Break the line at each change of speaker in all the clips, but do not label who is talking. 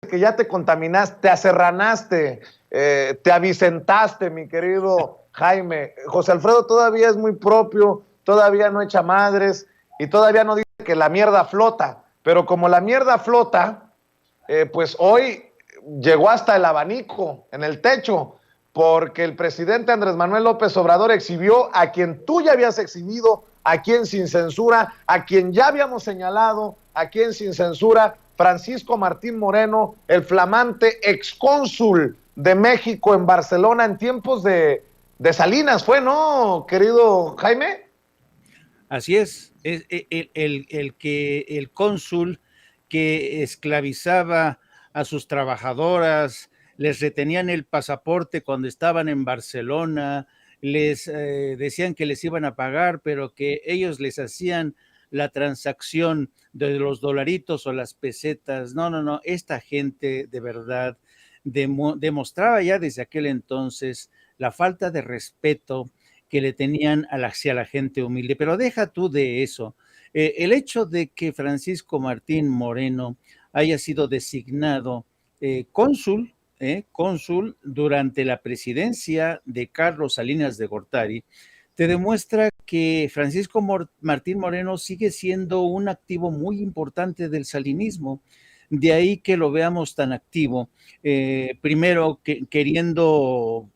que ya te contaminaste, te aserranaste, te avicentaste, mi querido Jaime. José Alfredo todavía es muy propio, todavía no echa madres y todavía no dice que la mierda flota. Pero como la mierda flota, pues hoy llegó hasta el abanico, en el techo, porque el presidente Andrés Manuel López Obrador exhibió a quien tú ya habías exhibido, a quien sin censura, a quien ya habíamos señalado, a quien sin censura, Francisco Martín Moreno, el flamante excónsul de México en Barcelona en tiempos de Salinas, fue, ¿no, querido Jaime?
Así es el cónsul que esclavizaba a sus trabajadoras, les retenían el pasaporte cuando estaban en Barcelona, les decían que les iban a pagar, pero que ellos les hacían la transacción de los dolaritos o las pesetas. No, no, no, esta gente de verdad demostraba ya desde aquel entonces la falta de respeto que le tenían hacia la gente humilde. Pero deja tú de eso. El hecho de que Francisco Martín Moreno haya sido designado cónsul, cónsul durante la presidencia de Carlos Salinas de Gortari, te demuestra que Francisco Martín Moreno sigue siendo un activo muy importante del salinismo. De ahí que lo veamos tan activo, primero queriendo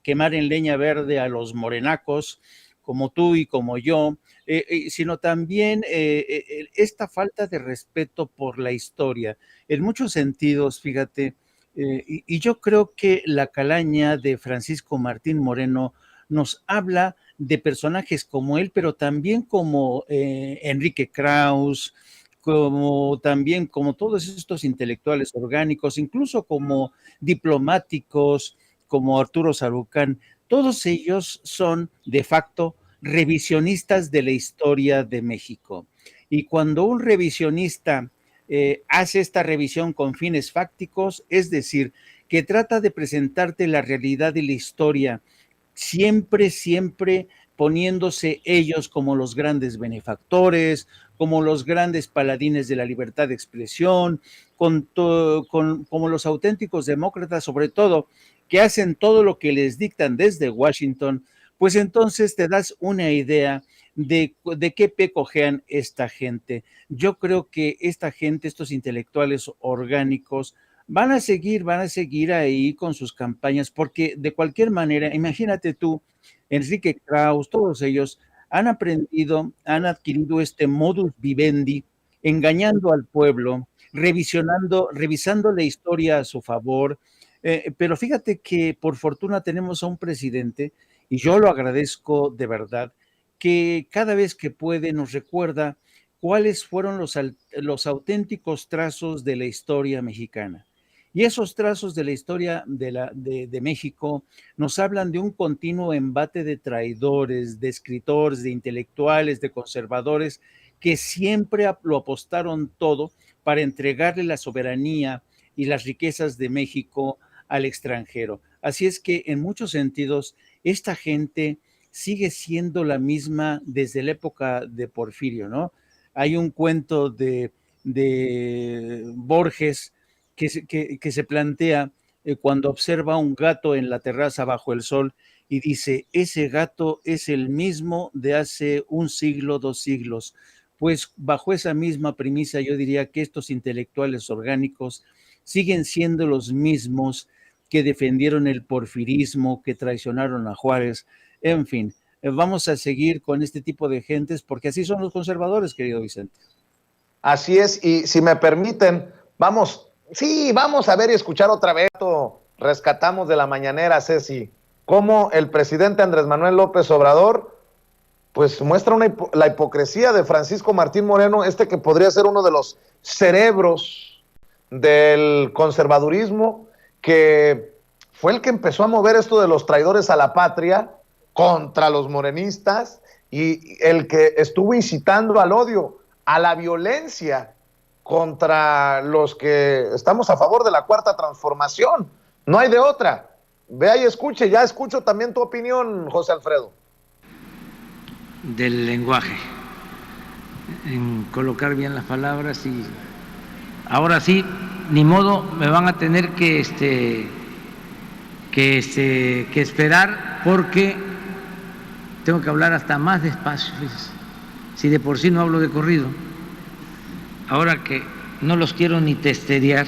quemar en leña verde a los morenacos, como tú y como yo, sino también esta falta de respeto por la historia. En muchos sentidos, fíjate, y yo creo que la calaña de Francisco Martín Moreno nos habla de personajes como él, pero también como Enrique Krauss, como también como todos estos intelectuales orgánicos, incluso como diplomáticos, como Arturo Sarucán, todos ellos son de facto revisionistas de la historia de México. Y cuando un revisionista hace esta revisión con fines fácticos, es decir, que trata de presentarte la realidad y la historia, siempre, siempre poniéndose ellos como los grandes benefactores, como los grandes paladines de la libertad de expresión, como los auténticos demócratas, sobre todo, que hacen todo lo que les dictan desde Washington, pues entonces te das una idea de qué pecojean esta gente. Yo creo que esta gente, estos intelectuales orgánicos, van a seguir ahí con sus campañas, porque de cualquier manera, imagínate tú, Enrique Krauss, todos ellos han aprendido, han adquirido este modus vivendi, engañando al pueblo, revisando la historia a su favor. Pero fíjate que por fortuna tenemos a un presidente, y yo lo agradezco de verdad, que cada vez que puede nos recuerda cuáles fueron los auténticos trazos de la historia mexicana. Y esos trazos de la historia de México nos hablan de un continuo embate de traidores, de escritores, de intelectuales, de conservadores, que siempre lo apostaron todo para entregarle la soberanía y las riquezas de México al extranjero. Así es que en muchos sentidos, esta gente sigue siendo la misma desde la época de Porfirio, ¿no? Hay un cuento de Borges que se plantea cuando observa a un gato en la terraza bajo el sol y dice, ese gato es el mismo de hace un siglo, 2 siglos. Pues bajo esa misma premisa yo diría que estos intelectuales orgánicos siguen siendo los mismos que defendieron el porfirismo, que traicionaron a Juárez, en fin. Vamos a seguir con este tipo de gentes porque así son los conservadores, querido Vicente.
Así es, y si me permiten, vamos a ver y escuchar otra vez. Rescatamos de la mañanera, Ceci, cómo el presidente Andrés Manuel López Obrador pues muestra la hipocresía de Francisco Martín Moreno, que podría ser uno de los cerebros del conservadurismo, que fue el que empezó a mover esto de los traidores a la patria contra los morenistas y el que estuvo incitando al odio, a la violencia contra los que estamos a favor de la cuarta transformación. No hay de otra. Vea y escuche, ya escucho también tu opinión, José Alfredo.
Del lenguaje, en colocar bien las palabras y ahora sí ni modo, me van a tener que esperar porque tengo que hablar hasta más despacio, fíjense. Si de por sí no hablo de corrido, ahora que no los quiero ni testerear,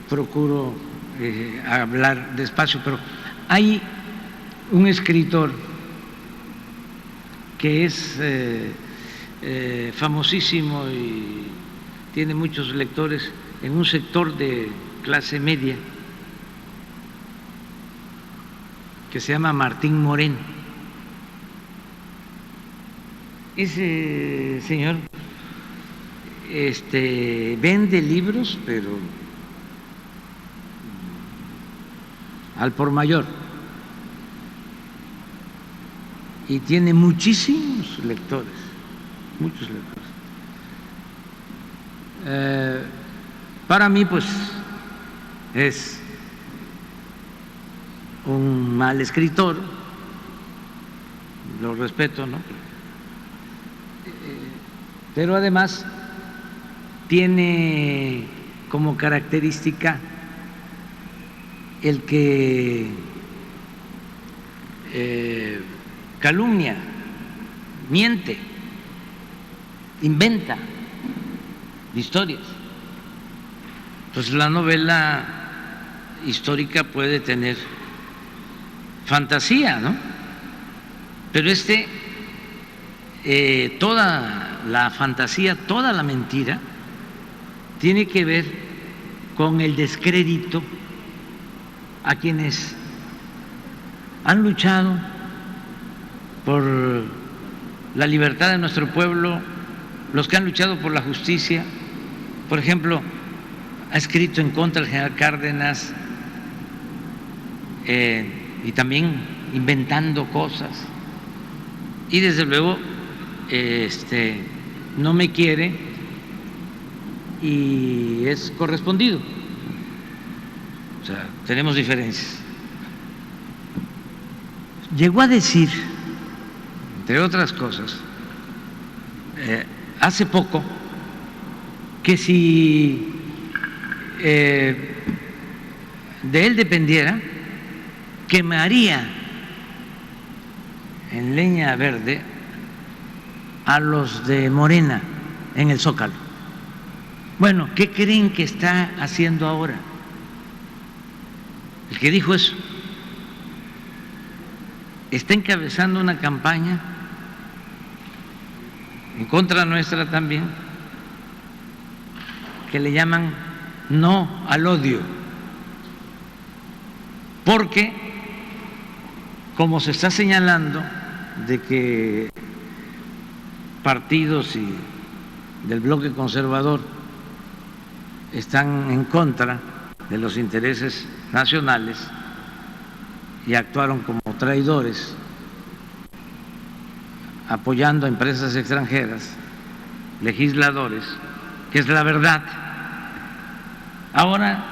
procuro hablar despacio, pero hay un escritor que es famosísimo y tiene muchos lectores en un sector de clase media que se llama Martín Moreno. Ese señor vende libros, pero al por mayor, y tiene muchísimos lectores, muchos lectores. Para mí, pues, es un mal escritor, lo respeto, ¿no? Pero además tiene como característica el que calumnia, miente, inventa historias. Pues la novela histórica puede tener fantasía, ¿no? Pero toda la fantasía, toda la mentira tiene que ver con el descrédito a quienes han luchado por la libertad de nuestro pueblo, los que han luchado por la justicia. Por ejemplo, ha escrito en contra del general Cárdenas y también inventando cosas. Y desde luego no me quiere y es correspondido. O sea, tenemos diferencias. Llegó a decir, entre otras cosas, hace poco, que si de él dependiera, quemaría en leña verde a los de Morena en el Zócalo. Bueno, ¿qué creen que está haciendo ahora? El que dijo eso está encabezando una campaña en contra nuestra también, que le llaman no al odio, porque como se está señalando de que partidos y del bloque conservador están en contra de los intereses nacionales y actuaron como traidores, apoyando a empresas extranjeras, legisladores, que es la verdad. Ahora,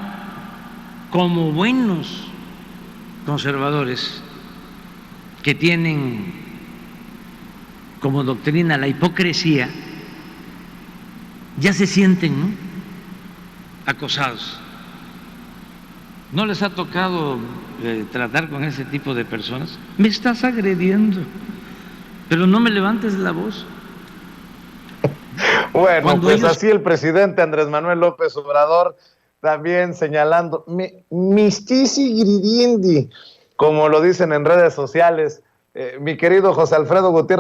como buenos conservadores que tienen como doctrina la hipocresía, ya se sienten, ¿no?, acosados. ¿No les ha tocado tratar con ese tipo de personas? Me estás agrediendo, pero no me levantes la voz.
Bueno, cuando pues así el presidente Andrés Manuel López Obrador también señalando mistisi gridindi, como lo dicen en redes sociales. Mi querido José Alfredo Gutiérrez